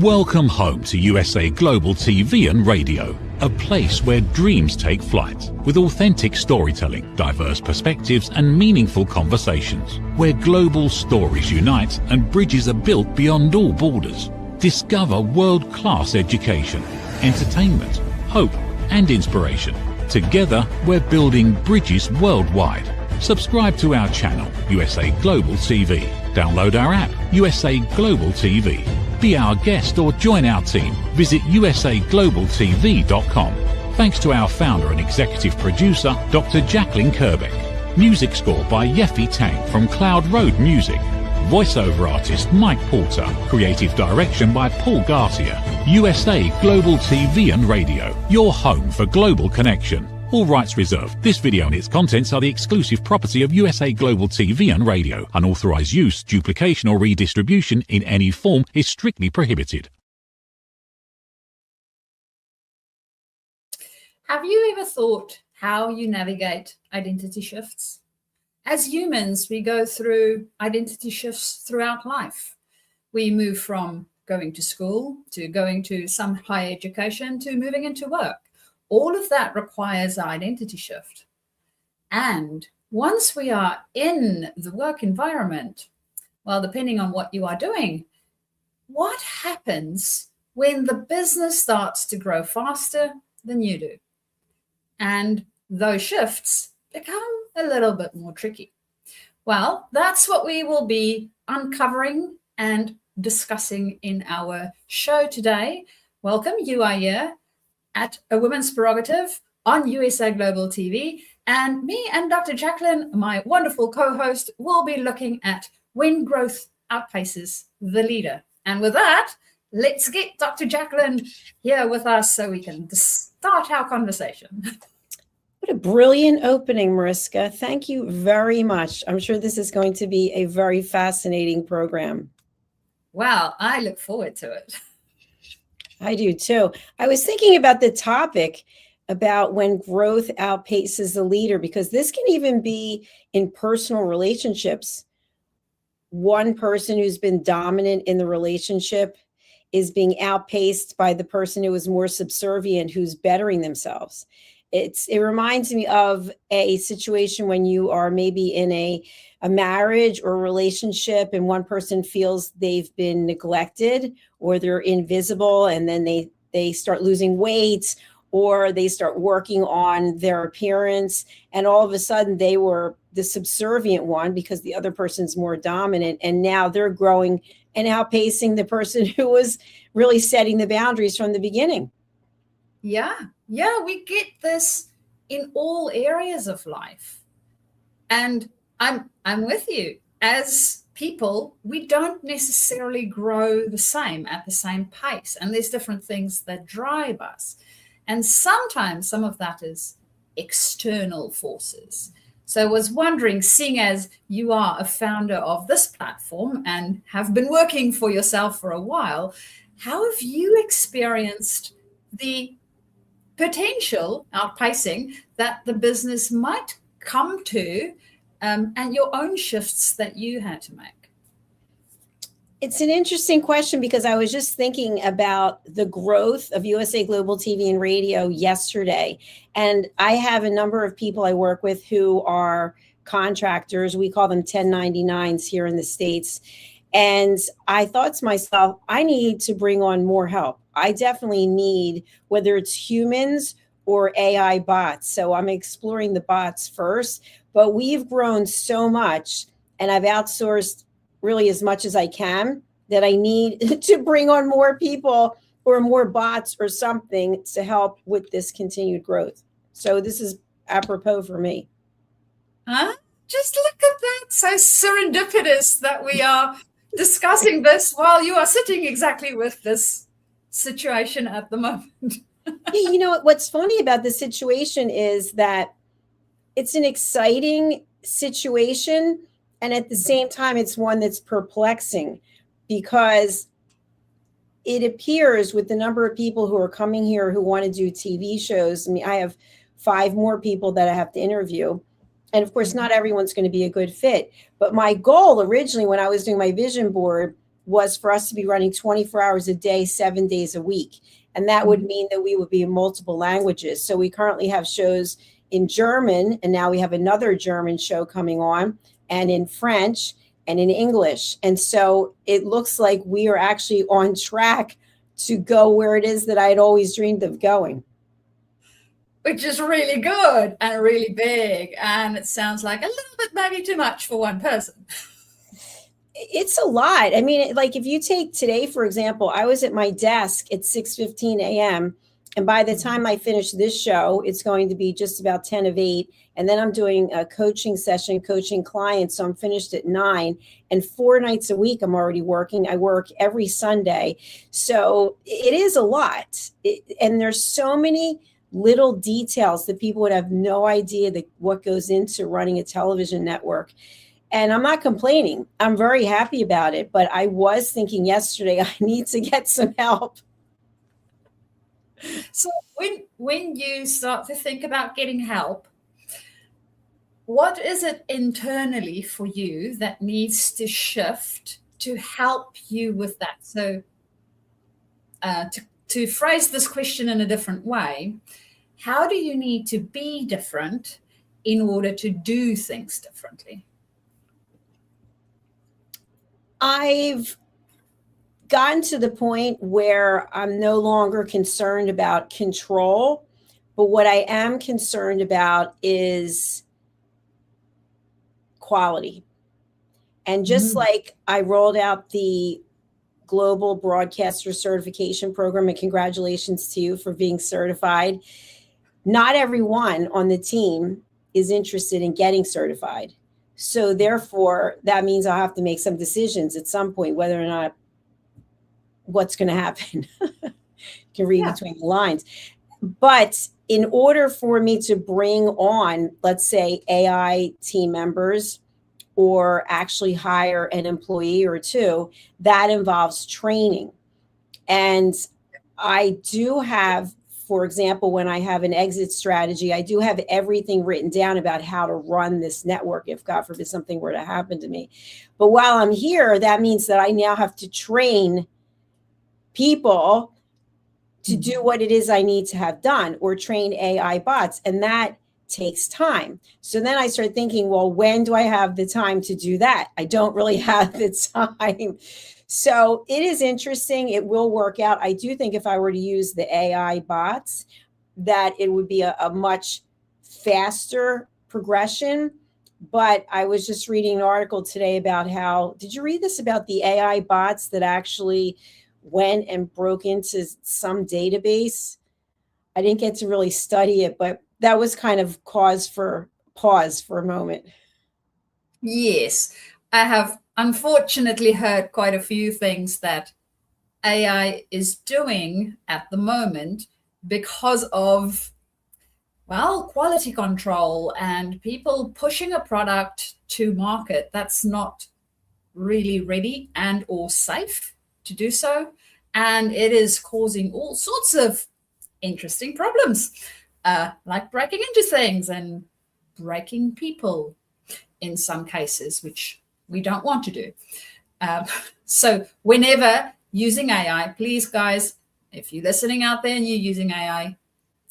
Welcome home to USA Global TV and Radio, a place where dreams take flight, with authentic storytelling, diverse perspectives and meaningful conversations, where global stories unite and bridges are built beyond all borders. Discover world-class education, entertainment, hope and inspiration. Together, we're building bridges worldwide. Subscribe to our channel, USA Global TV. Download our app, USA Global TV. Be our guest or join our team. Visit usaglobaltv.com. Thanks to our founder and executive producer, Dr. Jacalyn Kerbeck. Music score by Yeffy Tang from Cloud Road Music. Voiceover artist Mike Porter. Creative direction by Paul Garcia. USA Global TV and Radio. Your home for global connection. All rights reserved. This video and its contents are the exclusive property of USA Global TV and Radio. Unauthorized use, duplication or redistribution in any form is strictly prohibited. Have you ever thought how you navigate identity shifts? As humans, we go through identity shifts throughout life. We move from going to school to going to some higher education to moving into work. All of that requires an identity shift. And once we are in the work environment, well, depending on what you are doing, what happens when the business starts to grow faster than you do? And those shifts become a little bit more tricky. Well, that's what we will be uncovering and discussing in our show today. Welcome, you are here at A Woman's Prerogative on USA Global TV. And me and Dr. Jacalyn, my wonderful co-host, will be looking at when growth outpaces the leader. And with that, let's get Dr. Jacalyn here with us so we can start our conversation. What a brilliant opening, Mariska. Thank you very much. I'm sure this is going to be a very fascinating program. Well, I look forward to it. I do too. I was thinking about the topic about when growth outpaces the leader, because this can even be in personal relationships. One person who's been dominant in the relationship is being outpaced by the person who is more subservient, who's bettering themselves. It reminds me of a situation when you are maybe in a marriage or a relationship and one person feels they've been neglected or they're invisible, and then they start losing weight or they start working on their appearance, and all of a sudden they were the subservient one because the other person's more dominant, and now they're growing and outpacing the person who was really setting the boundaries from the beginning. Yeah, we get this in all areas of life. And I'm with you. As people, we don't necessarily grow the same at the same pace. And there's different things that drive us. And sometimes some of that is external forces. So I was wondering, seeing as you are a founder of this platform and have been working for yourself for a while, how have you experienced the potential outpacing that the business might come to, and your own shifts that you had to make? It's an interesting question, because I was just thinking about the growth of USA Global TV and Radio yesterday. And I have a number of people I work with who are contractors. We call them 1099s here in the States. And I thought to myself, I need to bring on more help. I definitely need, whether it's humans or AI bots. So I'm exploring the bots first, but we've grown so much and I've outsourced really as much as I can that I need to bring on more people or more bots or something to help with this continued growth. So this is apropos for me. Just look at that. So serendipitous that we are discussing this while you are sitting exactly with this situation at the moment. You know, what's funny about this situation is that it's an exciting situation, and at the same time, it's one that's perplexing, because it appears with the number of people who are coming here who want to do TV shows. I mean, I have 5 more people that I have to interview. And of course, not everyone's going to be a good fit. But my goal originally, when I was doing my vision board, was for us to be running 24 hours a day, 7 days a week. And that would mean that we would be in multiple languages. So we currently have shows in German, and now we have another German show coming on, and in French and in English. And so it looks like we are actually on track to go where it is that I had always dreamed of going. Which is really good and really big. And it sounds like a little bit maybe too much for one person. It's a lot. I mean, like if you take today, for example, I was at my desk at 6:15 a.m. And by the time I finish this show, it's going to be just about 10 of 8. And then I'm doing a coaching session, coaching clients. So I'm finished at 9. And 4 nights a week, I'm already working. I work every Sunday. So it is a lot. And there's so many little details that people would have no idea that what goes into running a television network. And I'm not complaining. I'm very happy about it. But I was thinking yesterday, I need to get some help. So when you start to think about getting help, what is it internally for you that needs to shift to help you with that? So to phrase this question in a different way, how do you need to be different in order to do things differently? I've gotten to the point where I'm no longer concerned about control, but what I am concerned about is quality. And just like I rolled out the Global Broadcaster Certification Program, and congratulations to you for being certified, not everyone on the team is interested in getting certified. So therefore, that means I'll have to make some decisions at some point, whether or not what's going to happen. You can read between the lines. But in order for me to bring on, let's say, AI team members or actually hire an employee or two, that involves training. And I do have, for example, when I have an exit strategy, I do have everything written down about how to run this network if, God forbid, something were to happen to me. But while I'm here, that means that I now have to train people to do what it is I need to have done, or train AI bots. And that takes time. So then I start thinking, well, when do I have the time to do that? I don't really have the time. So it is interesting. It will work out. I do think if I were to use the AI bots, that it would be a much faster progression. But I was just reading an article today about how, did you read this about the AI bots that actually went and broke into some database? I didn't get to really study it, but that was kind of cause for pause for a moment. Yes, I have unfortunately heard quite a few things that AI is doing at the moment because of, well, quality control and people pushing a product to market that's not really ready and or safe to do so. And it is causing all sorts of interesting problems, like breaking into things and breaking people in some cases, which we don't want to do. So whenever using AI, please, guys, if you're listening out there and you're using AI,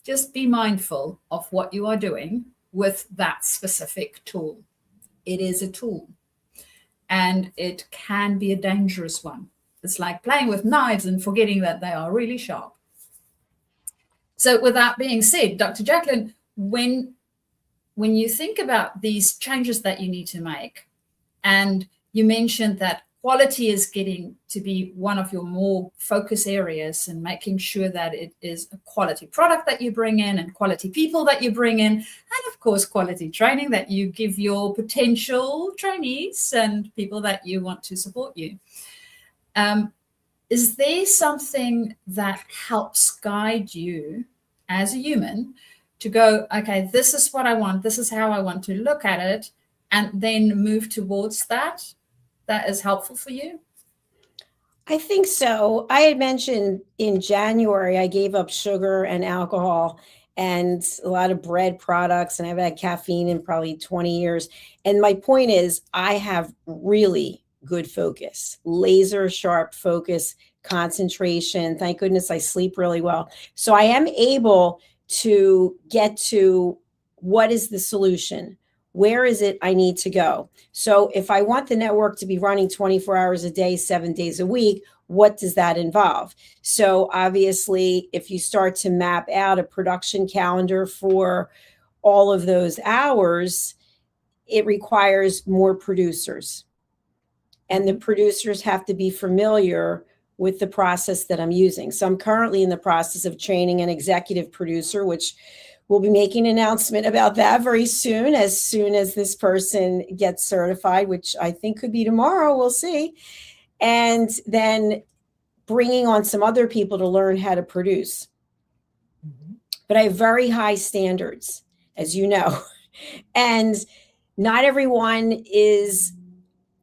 just be mindful of what you are doing with that specific tool. It is a tool, and it can be a dangerous one. It's like playing with knives and forgetting that they are really sharp. So with that being said, Dr. Jacalyn, when you think about these changes that you need to make, and you mentioned that quality is getting to be one of your more focus areas, and making sure that it is a quality product that you bring in and quality people that you bring in, and of course, quality training that you give your potential trainees and people that you want to support you. Is there something that helps guide you as a human to go, okay, this is what I want, this is how I want to look at it, and then move towards that? That is helpful for you? I think so. I had mentioned in January, I gave up sugar and alcohol and a lot of bread products, and I've had caffeine in probably 20 years. And my point is, I have really, good focus, laser sharp focus, concentration. Thank goodness I sleep really well. So I am able to get to what is the solution? Where is it I need to go? So if I want the network to be running 24 hours a day, 7 days a week, what does that involve? So obviously, if you start to map out a production calendar for all of those hours, it requires more producers. And the producers have to be familiar with the process that I'm using. So I'm currently in the process of training an executive producer, which we'll be making an announcement about that very soon as this person gets certified, which I think could be tomorrow. We'll see. And then bringing on some other people to learn how to produce. Mm-hmm. But I have very high standards, as you know, and not everyone is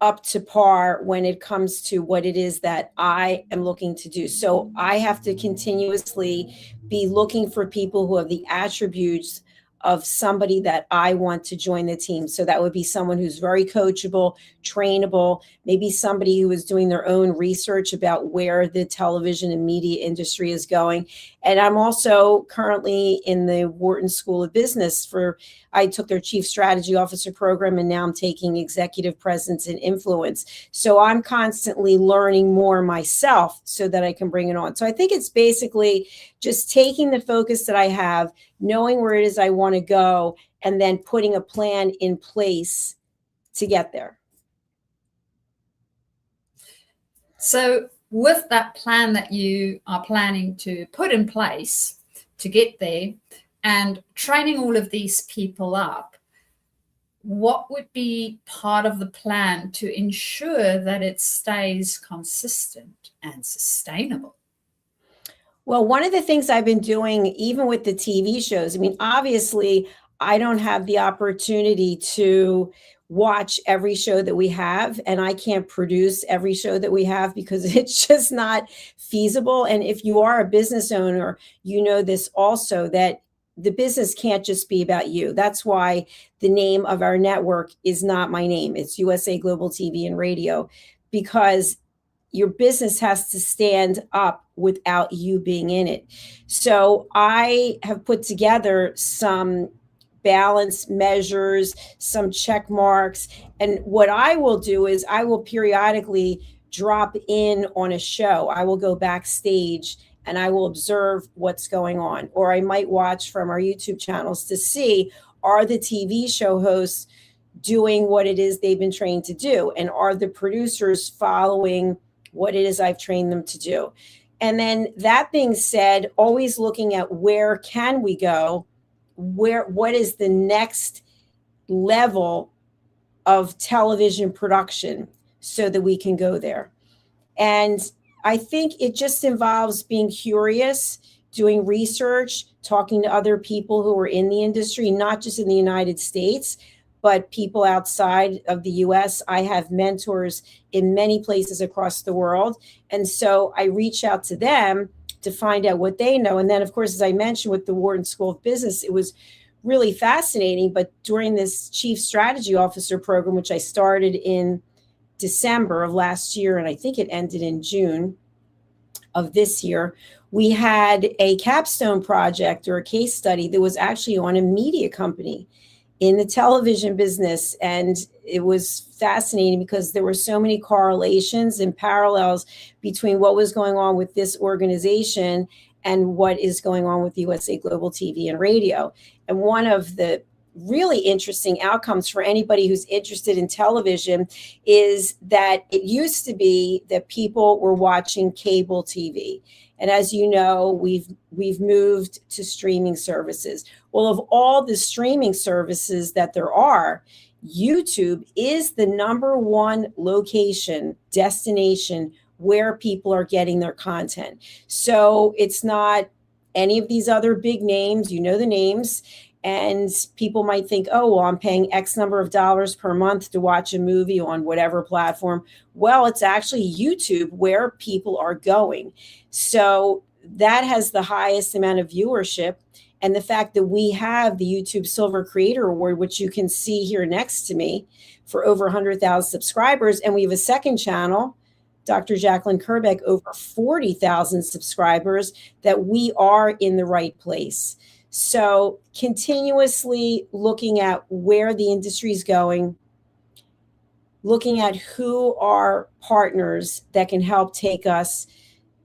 up to par when it comes to what it is that I am looking to do. So I have to continuously be looking for people who have the attributes of somebody that I want to join the team. So that would be someone who's very coachable, trainable, maybe somebody who is doing their own research about where the television and media industry is going. And I'm also currently in the Wharton School of Business I took their Chief Strategy Officer program, and now I'm taking Executive Presence and Influence. So I'm constantly learning more myself so that I can bring it on. So I think it's basically just taking the focus that I have, knowing where it is I want to go, and then putting a plan in place to get there. So with that plan that you are planning to put in place to get there and training all of these people up, what would be part of the plan to ensure that it stays consistent and sustainable? Well, one of the things I've been doing, even with the TV shows, I mean, obviously, I don't have the opportunity to watch every show that we have, and I can't produce every show that we have because it's just not feasible. And if you are a business owner, you know this also, that the business can't just be about you. That's why the name of our network is not my name. It's USA Global TV and Radio, because your business has to stand up without you being in it. So I have put together some balance measures, some check marks. And what I will do is I will periodically drop in on a show. I will go backstage and I will observe what's going on. Or I might watch from our YouTube channels to see, are the TV show hosts doing what it is they've been trained to do? And are the producers following what it is I've trained them to do? And then that being said, always looking at where can we go? What is the next level of television production so that we can go there? And I think it just involves being curious, doing research, talking to other people who are in the industry, not just in the United States, but people outside of the US. I have mentors in many places across the world. And so I reach out to them to find out what they know. And then, of course, as I mentioned with the Wharton School of Business, it was really fascinating. But during this Chief Strategy Officer program, which I started in December of last year, and I think it ended in June of this year, we had a capstone project or a case study that was actually on a media company in the television business. And it was fascinating because there were so many correlations and parallels between what was going on with this organization and what is going on with USA Global TV and Radio. And one of the really interesting outcomes for anybody who's interested in television is that it used to be that people were watching cable TV. And as you know, we've moved to streaming services. Well, of all the streaming services that there are, YouTube is the number one location, destination where people are getting their content. So it's not any of these other big names, you know the names. And people might think, oh, well, I'm paying X number of dollars per month to watch a movie on whatever platform. Well, it's actually YouTube where people are going. So that has the highest amount of viewership. And the fact that we have the YouTube Silver Creator Award, which you can see here next to me, for over 100,000 subscribers. And we have a second channel, Dr. Jacalyn Kerbeck, over 40,000 subscribers, that we are in the right place. So continuously looking at where the industry is going, looking at who are partners that can help take us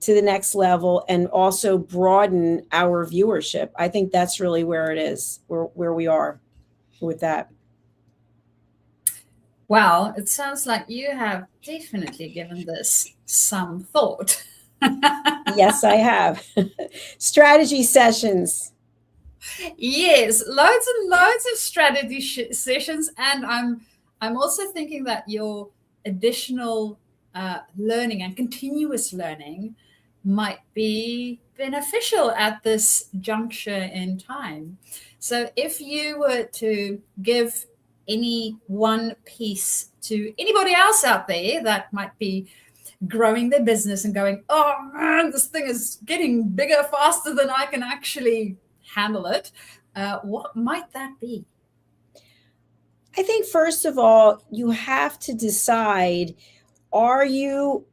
to the next level and also broaden our viewership. I think that's really where it is, where we are with that. Well, it sounds like you have definitely given this some thought. Yes, I have. Strategy sessions. Yes, loads and loads of strategy sessions. And I'm also thinking that your additional learning and continuous learning might be beneficial at this juncture in time. So if you were to give any one piece to anybody else out there that might be growing their business and going, oh man, this thing is getting bigger faster than I can actually handle it, what might that be? I think first of all, you have to decide, are you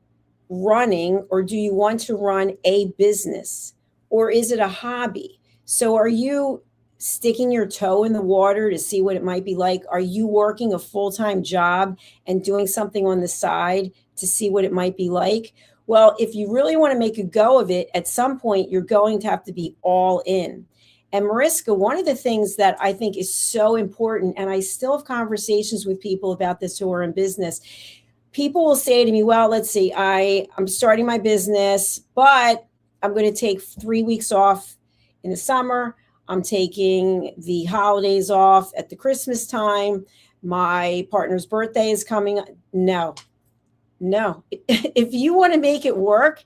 running or do you want to run a business, or is it a hobby? So are you sticking your toe in the water to see what it might be like? Are you working a full-time job and doing something on the side to see what it might be like? Well, if you really want to make a go of it, at some point, you're going to have to be all in. And Mariska, one of the things that I think is so important, and I still have conversations with people about this who are in business, people will say to me, well, let's see, I'm starting my business, but I'm going to take 3 weeks off in the summer. I'm taking the holidays off at the Christmas time. My partner's birthday is coming. No. If you want to make it work,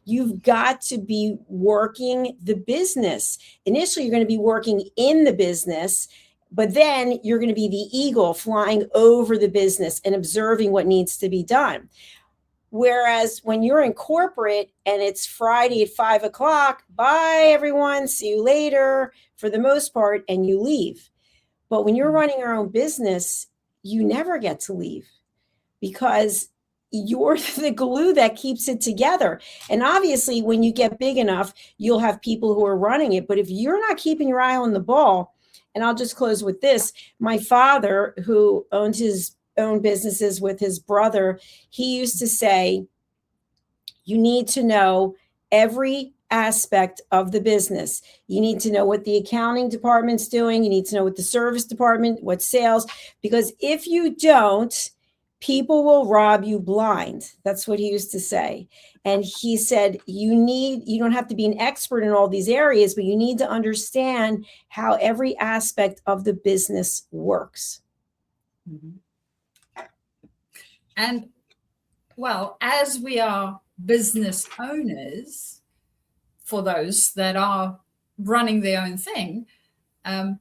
you've got to be working the business. Initially, you're going to be working in the business, but then you're going to be the eagle flying over the business and observing what needs to be done. Whereas when you're in corporate and it's Friday at 5 o'clock, bye everyone, see you later for the most part, and you leave. But when you're running your own business, you never get to leave because you're the glue that keeps it together. And obviously, when you get big enough, you'll have people who are running it. But if you're not keeping your eye on the ball, and I'll just close with this, my father, who owned his own businesses with his brother, he used to say, you need to know every aspect of the business. You need to know what the accounting department's doing. You need to know what the service department, what sales, because if you don't, people will rob you blind. That's what he used to say. And he said, you don't have to be an expert in all these areas, but you need to understand how every aspect of the business works. Mm-hmm. And well, as we are business owners, for those that are running their own thing, there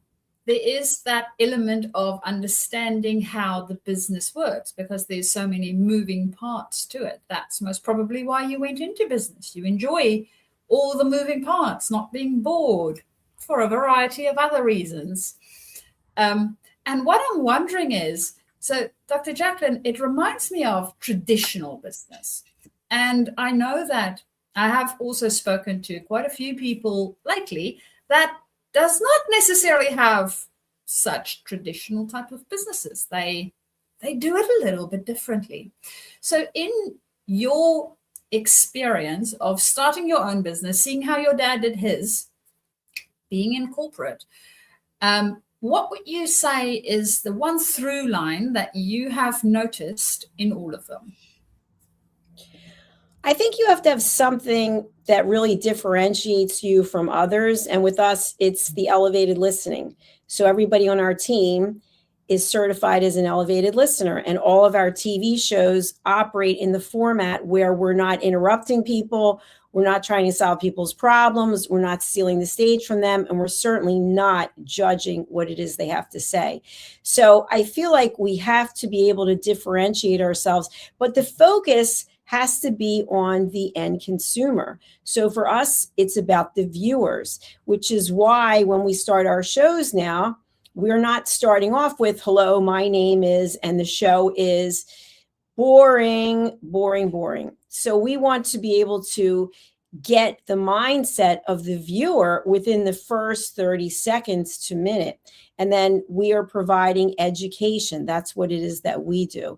is that element of understanding how the business works because there's so many moving parts to it. That's most probably why you went into business. You enjoy all the moving parts, not being bored for a variety of other reasons. And what I'm wondering is, so Dr. Jacalyn, it reminds me of traditional business. And I know that I have also spoken to quite a few people lately that does not necessarily have such traditional type of businesses. They do it a little bit differently. So in your experience of starting your own business, seeing how your dad did his, being in corporate, what would you say is the one through line that you have noticed in all of them? I think you have to have something that really differentiates you from others. And with us, it's the elevated listening. So everybody on our team is certified as an elevated listener. And all of our TV shows operate in the format where we're not interrupting people. We're not trying to solve people's problems. We're not stealing the stage from them. And we're certainly not judging what it is they have to say. So I feel like we have to be able to differentiate ourselves. But the focus has to be on the end consumer. So for us, it's about the viewers, which is why when we start our shows now, we're not starting off with, hello, my name is, and the show is boring, boring, boring. So we want to be able to get the mindset of the viewer within the first 30 seconds to minute. And then we are providing education. That's what it is that we do.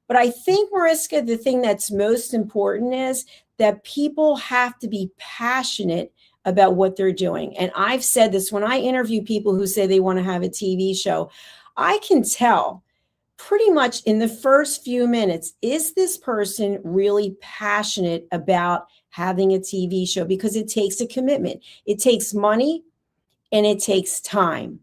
But I think, Mariska, the thing that's most important is that people have to be passionate about what they're doing. And I've said this when I interview people who say they want to have a TV show, I can tell pretty much in the first few minutes, is this person really passionate about having a TV show? Because it takes a commitment. It takes money and it takes time.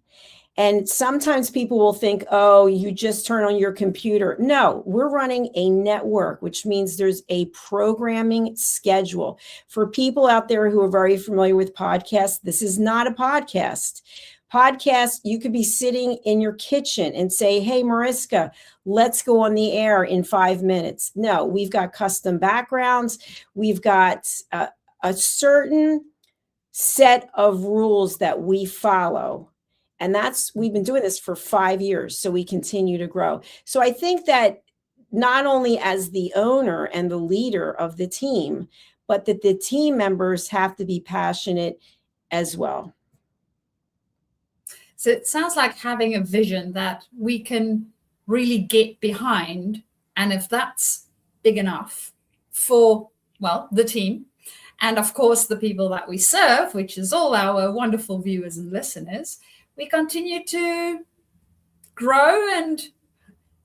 And sometimes people will think, oh, you just turn on your computer. No, we're running a network, which means there's a programming schedule. For people out there who are very familiar with podcasts, this is not a podcast. Podcast, you could be sitting in your kitchen and say, hey, Mariska, let's go on the air in 5 minutes. No, we've got custom backgrounds. We've got a certain set of rules that we follow. And we've been doing this for 5 years, so we continue to grow. So I think that not only as the owner and the leader of the team, but that the team members have to be passionate as well. So it sounds like having a vision that we can really get behind. And if that's big enough for, well, the team, and of course, the people that we serve, which is all our wonderful viewers and listeners, we continue to grow and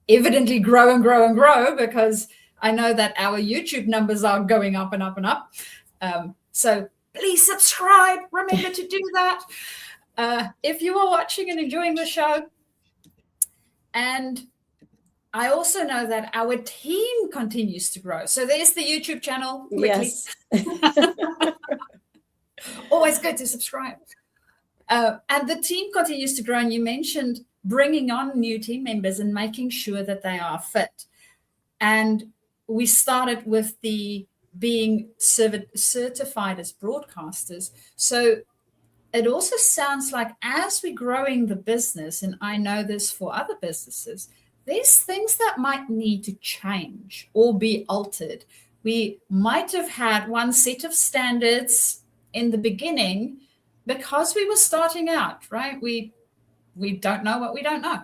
evidently grow and grow and grow, because I know that our YouTube numbers are going up and up and up. So please subscribe. Remember to do that. If you are watching and enjoying the show. And I also know that our team continues to grow. So there's the YouTube channel. Quickly. Yes. Always good to subscribe. And the team continues to grow. And you mentioned bringing on new team members and making sure that they are fit. And we started with the being certified as broadcasters. So it also sounds like as we're growing the business, and I know this for other businesses, there's things that might need to change or be altered. We might have had one set of standards in the beginning because we were starting out, right? We don't know what we don't know.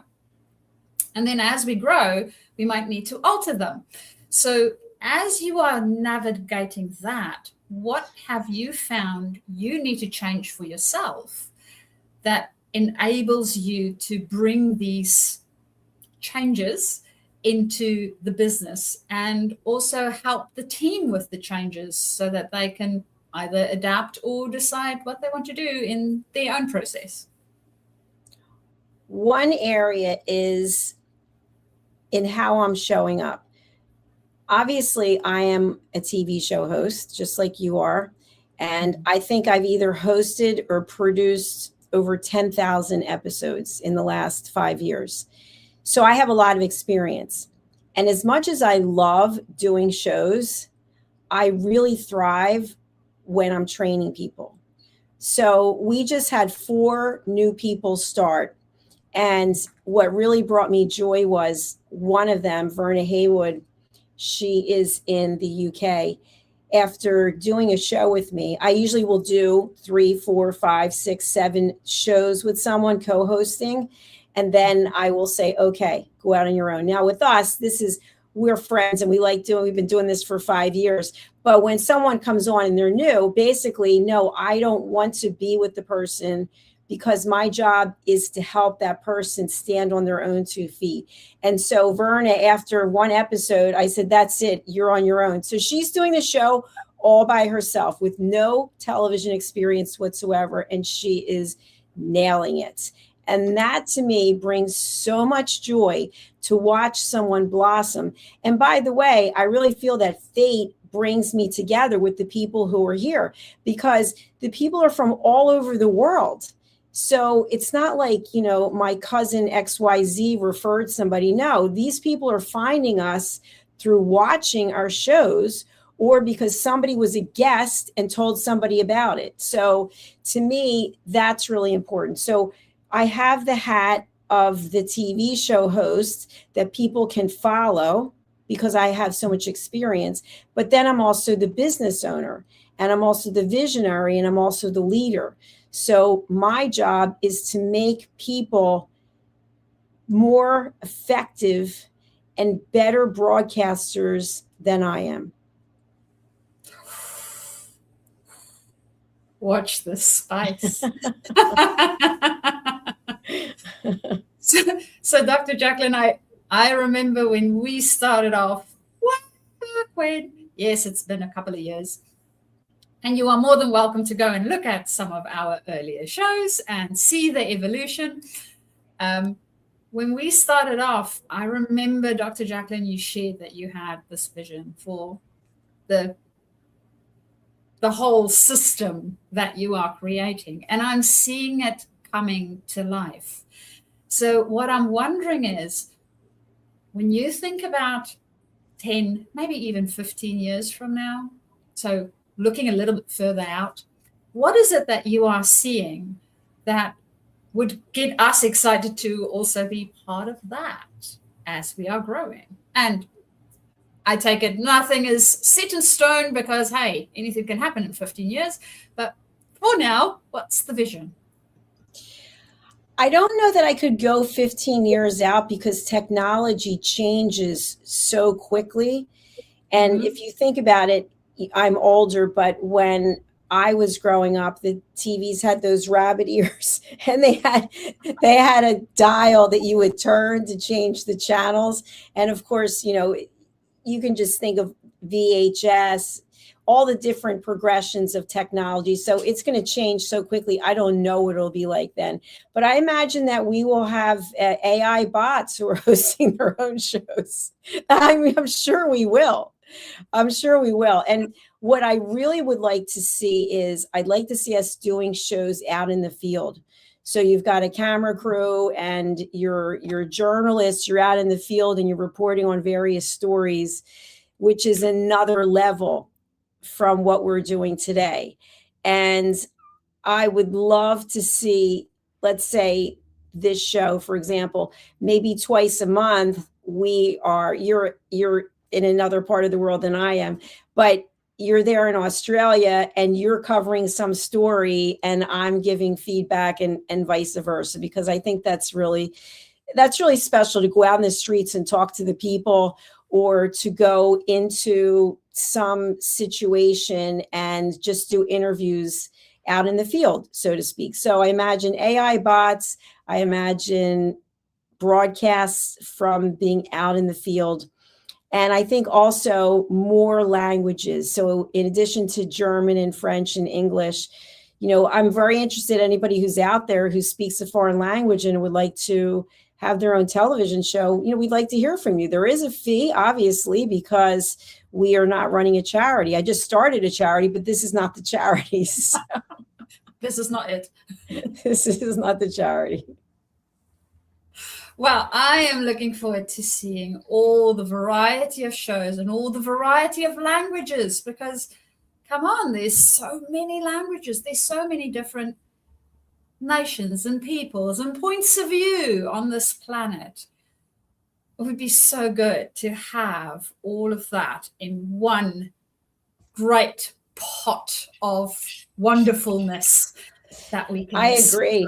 And then as we grow, we might need to alter them. So as you are navigating that, what have you found you need to change for yourself that enables you to bring these changes into the business and also help the team with the changes so that they can either adapt or decide what they want to do in their own process? One area is in how I'm showing up. Obviously, I am a TV show host, just like you are. And I think I've either hosted or produced over 10,000 episodes in the last 5 years. So I have a lot of experience. And as much as I love doing shows, I really thrive when I'm training people. So we just had 4 new people start. And what really brought me joy was one of them, Verna Haywood. She is in the UK. After doing a show with me, I usually will do 3, 4, 5, 6, 7 shows with someone co-hosting. And then I will say, okay, go out on your own. Now with us, we're friends and we've been doing this for 5 years. But when someone comes on and they're new, basically, no, I don't want to be with the person because my job is to help that person stand on their own 2 feet. And so Verna, after 1 episode, I said, that's it, you're on your own. So she's doing the show all by herself with no television experience whatsoever. And she is nailing it. And that to me brings so much joy to watch someone blossom. And by the way, I really feel that fate brings me together with the people who are here because the people are from all over the world. So it's not like, my cousin XYZ referred somebody. No, these people are finding us through watching our shows or because somebody was a guest and told somebody about it. So to me, that's really important. So I have the hat of the TV show host that people can follow because I have so much experience, but then I'm also the business owner, and I'm also the visionary, and I'm also the leader. So my job is to make people more effective and better broadcasters than I am. Watch this space. So Dr. Jacalyn, I remember when we started off, yes, it's been a couple of years. And you are more than welcome to go and look at some of our earlier shows and see the evolution. When we started off, I remember, Dr. Jacalyn, you shared that you had this vision for the whole system that you are creating. And I'm seeing it coming to life. So what I'm wondering is, when you think about 10, maybe even 15 years from now, so looking a little bit further out, what is it that you are seeing that would get us excited to also be part of that as we are growing? And I take it nothing is set in stone because, hey, anything can happen in 15 years. But for now, what's the vision? I don't know that I could go 15 years out because technology changes so quickly. And if you think about it, I'm older, but when I was growing up, the TVs had those rabbit ears, and they had a dial that you would turn to change the channels. And of course, you can just think of VHS, all the different progressions of technology. So it's going to change so quickly. I don't know what it'll be like then, but I imagine that we will have AI bots who are hosting their own shows. I'm sure we will. I'm sure we will. And what I really would like to see is, I'd like to see us doing shows out in the field. So you've got a camera crew and you're journalists, you're out in the field and you're reporting on various stories, which is another level from what we're doing today. And I would love to see, let's say this show, for example, maybe twice a month, you're in another part of the world than I am, but you're there in Australia and you're covering some story and I'm giving feedback and vice versa, because I think that's really special to go out in the streets and talk to the people, or to go into some situation and just do interviews out in the field, so to speak. So I imagine AI bots, I imagine broadcasts from being out in the field. And I think also more languages. So in addition to German and French and English, I'm very interested, anybody who's out there who speaks a foreign language and would like to have their own television show, we'd like to hear from you. There is a fee, obviously, because we are not running a charity. I just started a charity, but this is not the charity. So. This is not it. This is not the charity. Well, I am looking forward to seeing all the variety of shows and all the variety of languages, because come on, there's so many languages. There's so many different nations and peoples and points of view on this planet. It would be so good to have all of that in one great pot of wonderfulness that we can. I agree.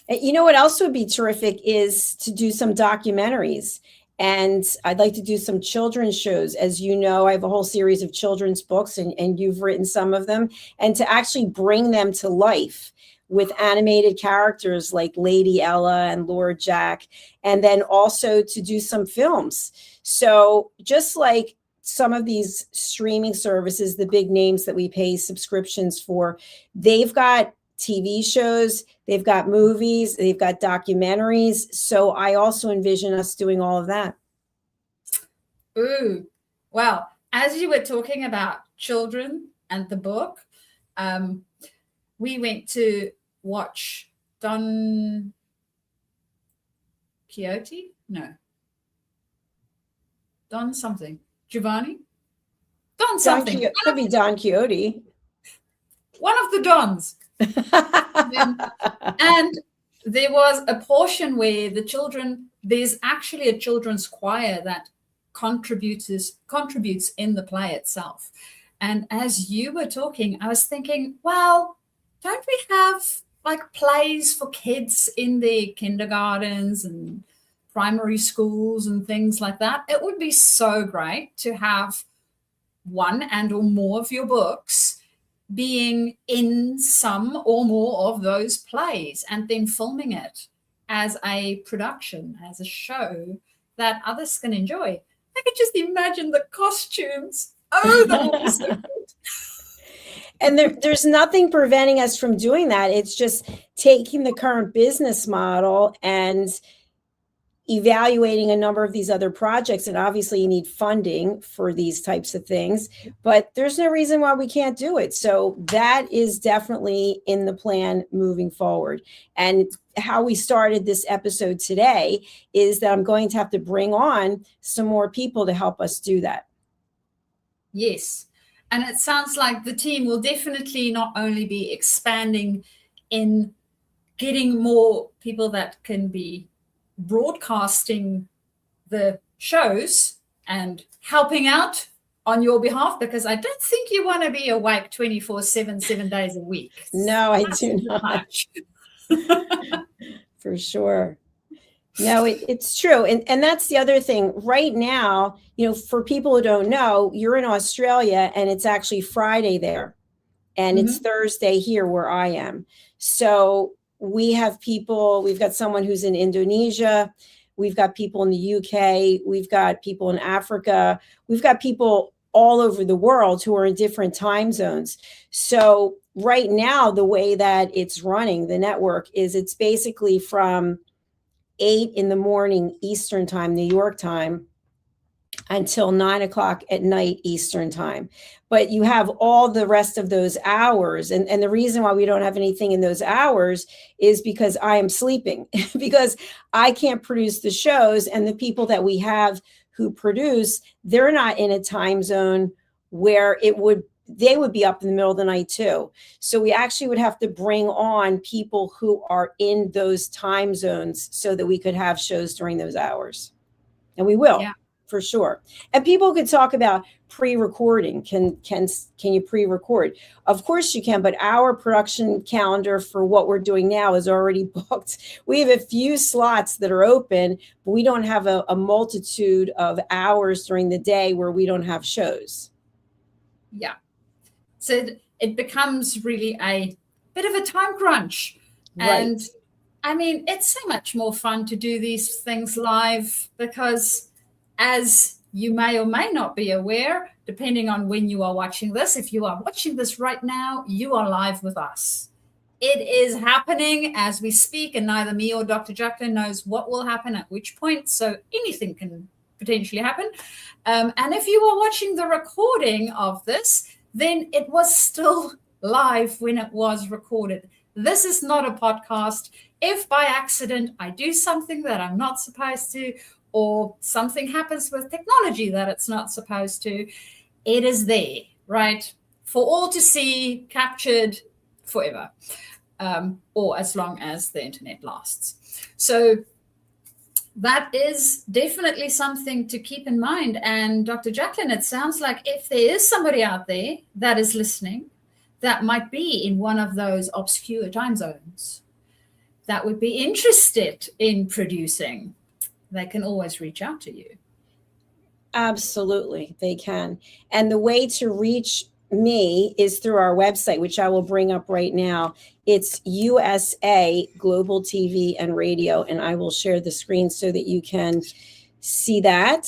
What else would be terrific is to do some documentaries. And I'd like to do some children's shows. As you know, I have a whole series of children's books, and you've written some of them, and to actually bring them to life with animated characters like Lady Ella and Lord Jack, and then also to do some films. So just like some of these streaming services, the big names that we pay subscriptions for, they've got TV shows, they've got movies, they've got documentaries. So I also envision us doing all of that. Ooh, well, as you were talking about children and the book, we went to watch Don Quixote? No. Don something. Giovanni? Don something. Could be Don Quixote. One of the Dons. And there was a portion where there's actually a children's choir that contributes in the play itself. And as you were talking, I was thinking, well, don't we have like plays for kids in the kindergartens and primary schools and things like that? It would be so great to have one and or more of your books being in some or more of those plays and then filming it as a production, as a show that others can enjoy. I could just imagine the costumes. Oh, that would be so good. And there's nothing preventing us from doing that. It's just taking the current business model and evaluating a number of these other projects. And obviously you need funding for these types of things, but there's no reason why we can't do it. So that is definitely in the plan moving forward. And how we started this episode today is that I'm going to have to bring on some more people to help us do that. Yes. And it sounds like the team will definitely not only be expanding in getting more people that can be broadcasting the shows and helping out on your behalf, because I don't think you want to be awake 24/7, 7 days a week. No, I do not. For sure. No, it's true. And that's the other thing right now, for people who don't know, you're in Australia and it's actually Friday there and it's Thursday here where I am. So we have people, we've got someone who's in Indonesia. We've got people in the UK. We've got people in Africa. We've got people all over the world who are in different time zones. So right now, the way that it's running, the network, is it's basically from 8 a.m. Eastern time, New York time, until 9 o'clock at night Eastern time. But you have all the rest of those hours. And the reason why we don't have anything in those hours is because I am sleeping, because I can't produce the shows. And the people that we have who produce, they're not in a time zone where they would be up in the middle of the night too. So we actually would have to bring on people who are in those time zones so that we could have shows during those hours. And we will. Yeah. For sure. And people could talk about pre-recording. Can you pre-record? Of course you can, but our production calendar for what we're doing now is already booked. We have a few slots that are open, but we don't have a multitude of hours during the day where we don't have shows. Yeah. So it becomes really a bit of a time crunch. Right. And I mean, it's so much more fun to do these things live because, as you may or may not be aware, depending on when you are watching this, if you are watching this right now, you are live with us. It is happening as we speak, and neither me or Dr. Jacalyn knows what will happen at which point, so anything can potentially happen. And if you are watching the recording of this, then it was still live when it was recorded. This is not a podcast. If by accident I do something that I'm not supposed to, or something happens with technology that it's not supposed to, it is there, right? For all to see, captured forever, or as long as the internet lasts. So that is definitely something to keep in mind. And Dr. Jacalyn, it sounds like if there is somebody out there that is listening that might be in one of those obscure time zones that would be interested in producing, they can always reach out to you. Absolutely, they can. And the way to reach me is through our website, which I will bring up right now. It's USA Global TV and Radio, and I will share the screen so that you can see that.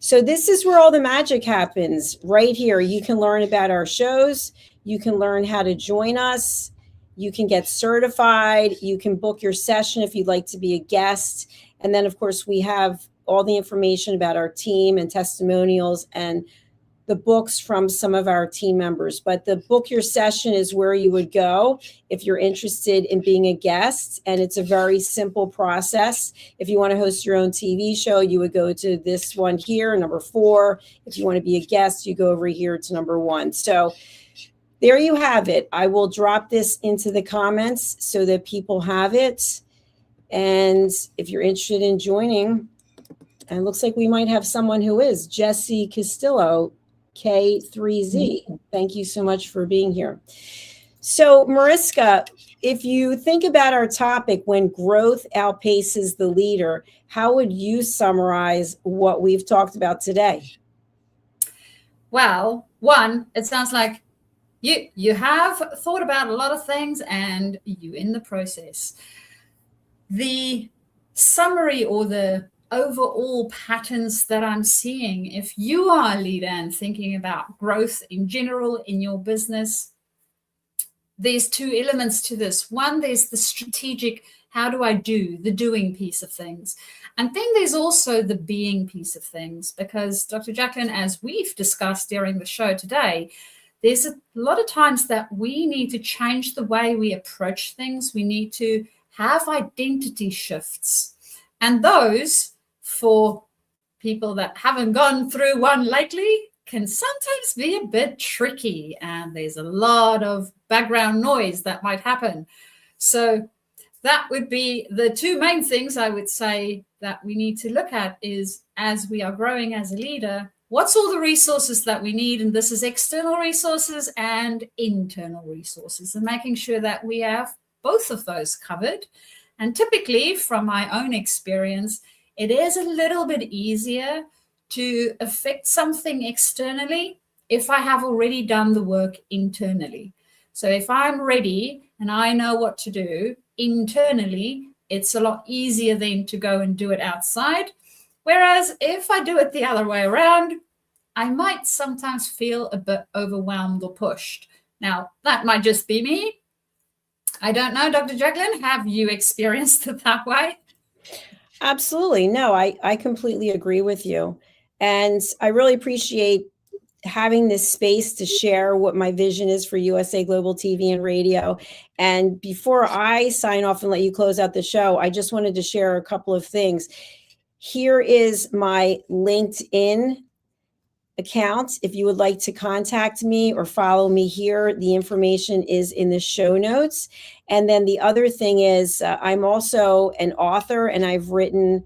So this is where all the magic happens, right here. You can learn about our shows. You can learn how to join us. You can get certified. You can book your session if you'd like to be a guest. And then, of course, we have all the information about our team and testimonials and the books from some of our team members, but the Book Your Session is where you would go if you're interested in being a guest. And it's a very simple process. If you want to host your own TV show, you would go to this one here, number 4. If you want to be a guest, you go over here to number 1. So there you have it. I will drop this into the comments so that people have it. And if you're interested in joining, and it looks like we might have someone who is, Jesse Castillo, K3Z. Thank you so much for being here. So Mariska, if you think about our topic, when growth outpaces the leader, how would you summarize what we've talked about today? Well, one, it sounds like you have thought about a lot of things and you're in the process. The summary or the overall patterns that I'm seeing, if you are a leader and thinking about growth in general in your business, there's 2 elements to this. One, there's the strategic, how do I do, the doing piece of things. And then there's also the being piece of things, because Dr. Jacalyn, as we've discussed during the show today, there's a lot of times that we need to change the way we approach things. We need to have identity shifts. And those, for people that haven't gone through one lately, can sometimes be a bit tricky. And there's a lot of background noise that might happen. So that would be the 2 main things I would say that we need to look at is, as we are growing as a leader, what's all the resources that we need? And this is external resources and internal resources, and making sure that we have both of those covered. And typically, from my own experience, it is a little bit easier to affect something externally if I have already done the work internally. So if I'm ready and I know what to do internally, it's a lot easier then to go and do it outside. Whereas if I do it the other way around, I might sometimes feel a bit overwhelmed or pushed. Now, that might just be me. I don't know, Dr. Jacalyn, have you experienced it that way? Absolutely. No, I completely agree with you. And I really appreciate having this space to share what my vision is for USA Global TV and Radio. And before I sign off and let you close out the show, I just wanted to share a couple of things. Here is my LinkedIn account. If you would like to contact me or follow me here, the information is in the show notes. And then the other thing is I'm also an author, and I've written,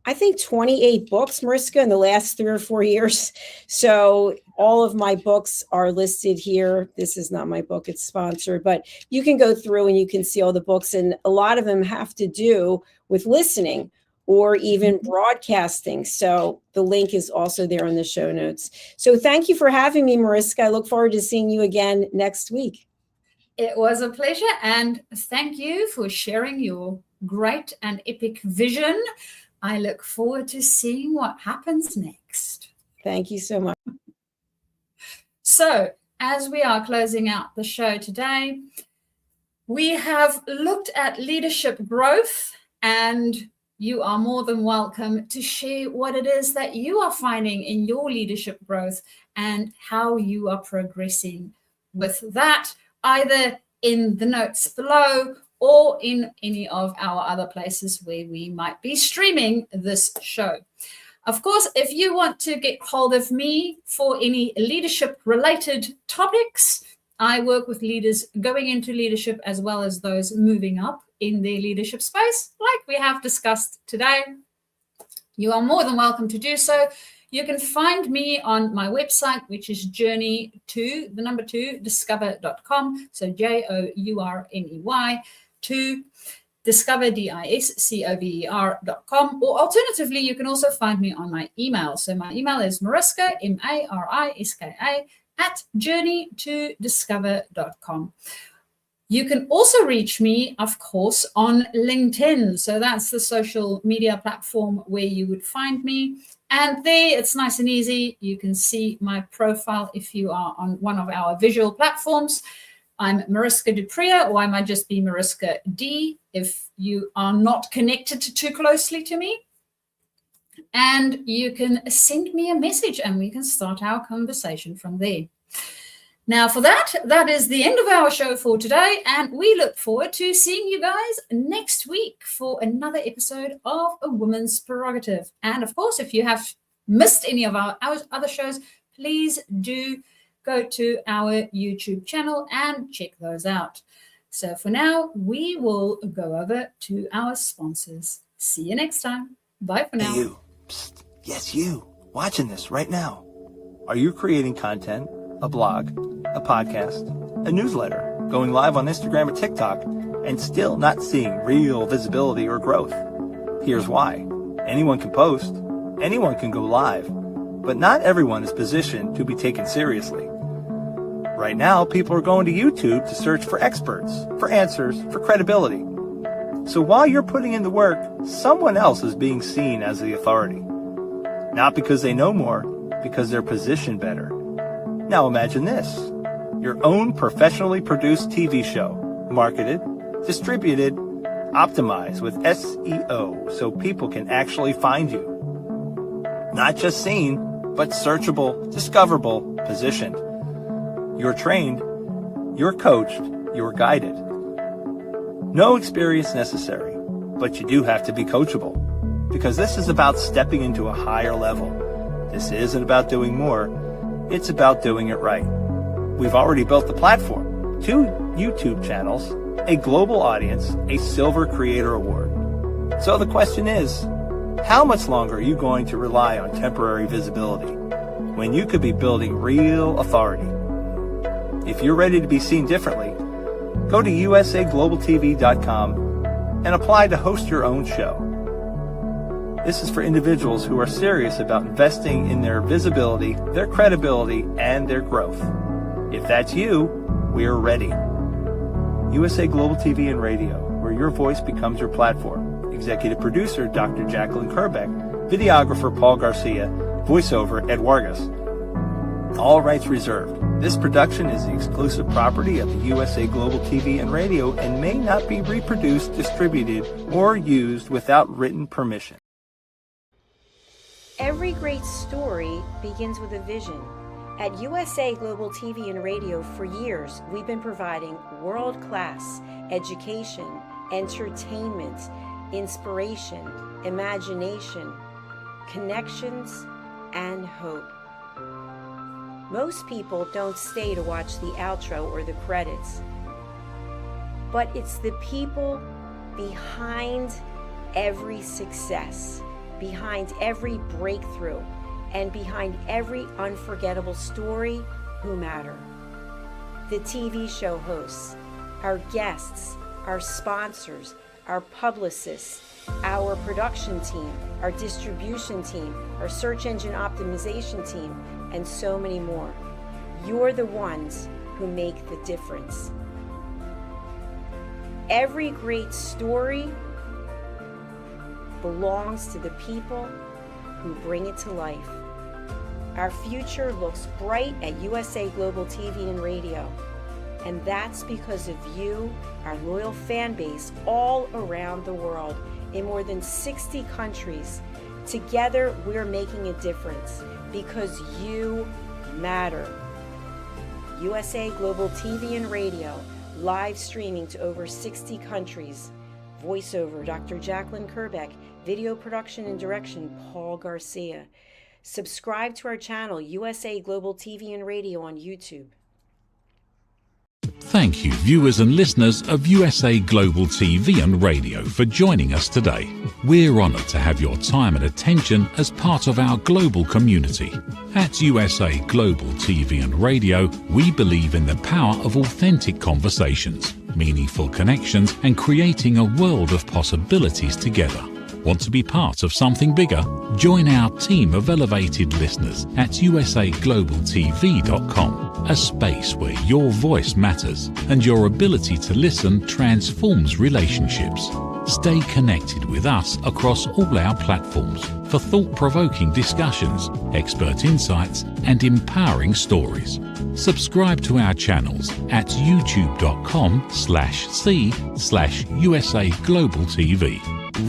I think, 28 books, Mariska, in the last 3 or 4 years. So all of my books are listed here. This is not my book, it's sponsored, but you can go through and you can see all the books. And a lot of them have to do with listening or even broadcasting. So the link is also there in the show notes. So thank you for having me, Mariska. I look forward to seeing you again next week. It was a pleasure. And thank you for sharing your great and epic vision. I look forward to seeing what happens next. Thank you so much. So as we are closing out the show today, we have looked at leadership growth, and you are more than welcome to share what it is that you are finding in your leadership growth and how you are progressing with that, either in the notes below or in any of our other places where we might be streaming this show. Of course, if you want to get hold of me for any leadership-related topics, I work with leaders going into leadership as well as those moving up in their leadership space, like we have discussed today. You are more than welcome to do so. You can find me on my website, which is journey2discover.com. So JOURNEY to discover, DISCOVER.com. Or alternatively, you can also find me on my email. So my email is Mariska, MARISKA, @journey2discover.com. You can also reach me, of course, on LinkedIn. So that's the social media platform where you would find me. And there, it's nice and easy. You can see my profile if you are on one of our visual platforms. I'm Mariska Dupree, or I might just be Mariska D if you are not connected too closely to me. and you can send me a message and we can start our conversation from there. Now, for that is the end of our show for today, and we look forward to seeing you guys next week for another episode of A Woman's Prerogative. And of course, if you have missed any of our other shows, please do go to our YouTube channel and check those out. So for now, we will go over to our sponsors. See you next time. Bye for now. Hey, you. Psst. Yes, you. Watching this right now. Are you creating content, a blog, a podcast, a newsletter, going live on Instagram or TikTok, and still not seeing real visibility or growth? Here's why. Anyone can post, anyone can go live, but not everyone is positioned to be taken seriously. Right now, people are going to YouTube to search for experts, for answers, for credibility. So while you're putting in the work, someone else is being seen as the authority. Not because they know more, because they're positioned better. Now imagine this. Your own professionally produced TV show, marketed, distributed, optimized with SEO so people can actually find you. Not just seen, but searchable, discoverable, positioned. You're trained, you're coached, you're guided. No experience necessary, but you do have to be coachable, because this is about stepping into a higher level. This isn't about doing more, it's about doing it right. We've already built the platform, 2 YouTube channels, a global audience, a Silver Creator Award. So the question is, how much longer are you going to rely on temporary visibility when you could be building real authority? If you're ready to be seen differently, go to usaglobaltv.com and apply to host your own show. This is for individuals who are serious about investing in their visibility, their credibility, and their growth. If that's you, we're ready. USA Global TV and Radio, where your voice becomes your platform. Executive producer, Dr. Jacalyn Kerbeck. Videographer, Paul Garcia. Voiceover, Ed Vargas. All rights reserved. This production is the exclusive property of the USA Global TV and Radio and may not be reproduced, distributed, or used without written permission. Every great story begins with a vision. At USA Global TV and Radio for years, we've been providing world-class education, entertainment, inspiration, imagination, connections, and hope. Most people don't stay to watch the outro or the credits, but it's the people behind every success, behind every breakthrough, and behind every unforgettable story who matter. The TV show hosts, our guests, our sponsors, our publicists, our production team, our distribution team, our search engine optimization team, and so many more. You're the ones who make the difference. Every great story belongs to the people who bring it to life. Our future looks bright at USA Global TV and Radio, and that's because of you, our loyal fan base all around the world in more than 60 countries. Together, we're making a difference because you matter. USA Global TV and Radio, live streaming to over 60 countries. Voiceover, Dr. Jacalyn Kerbeck. Video production and direction, Paul Garcia. Subscribe to our channel, USA Global TV and Radio on YouTube. Thank you, viewers and listeners of USA Global TV and Radio, for joining us today. We're honoured to have your time and attention as part of our global community. At USA Global TV and Radio, we believe in the power of authentic conversations, meaningful connections, and creating a world of possibilities together. Want to be part of something bigger? Join our team of elevated listeners at usaglobaltv.com, a space where your voice matters and your ability to listen transforms relationships. Stay connected with us across all our platforms for thought-provoking discussions, expert insights, and empowering stories. Subscribe to our channels at youtube.com/c/USA Global TV.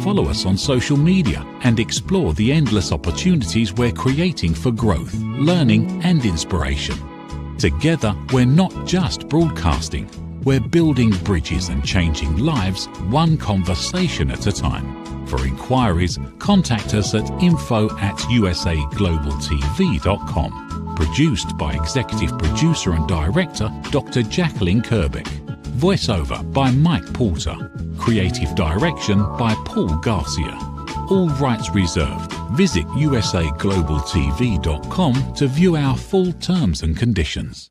Follow us on social media and explore the endless opportunities we're creating for growth, learning and inspiration. Together, we're not just broadcasting, we're building bridges and changing lives one conversation at a time. For inquiries, contact us at info@usaglobaltv.com. Produced by Executive Producer and Director Dr. Jacalyn Kerbeck. Voiceover by Mike Porter. Creative Direction by Paul Garcia. All rights reserved. Visit usaglobaltv.com to view our full terms and conditions.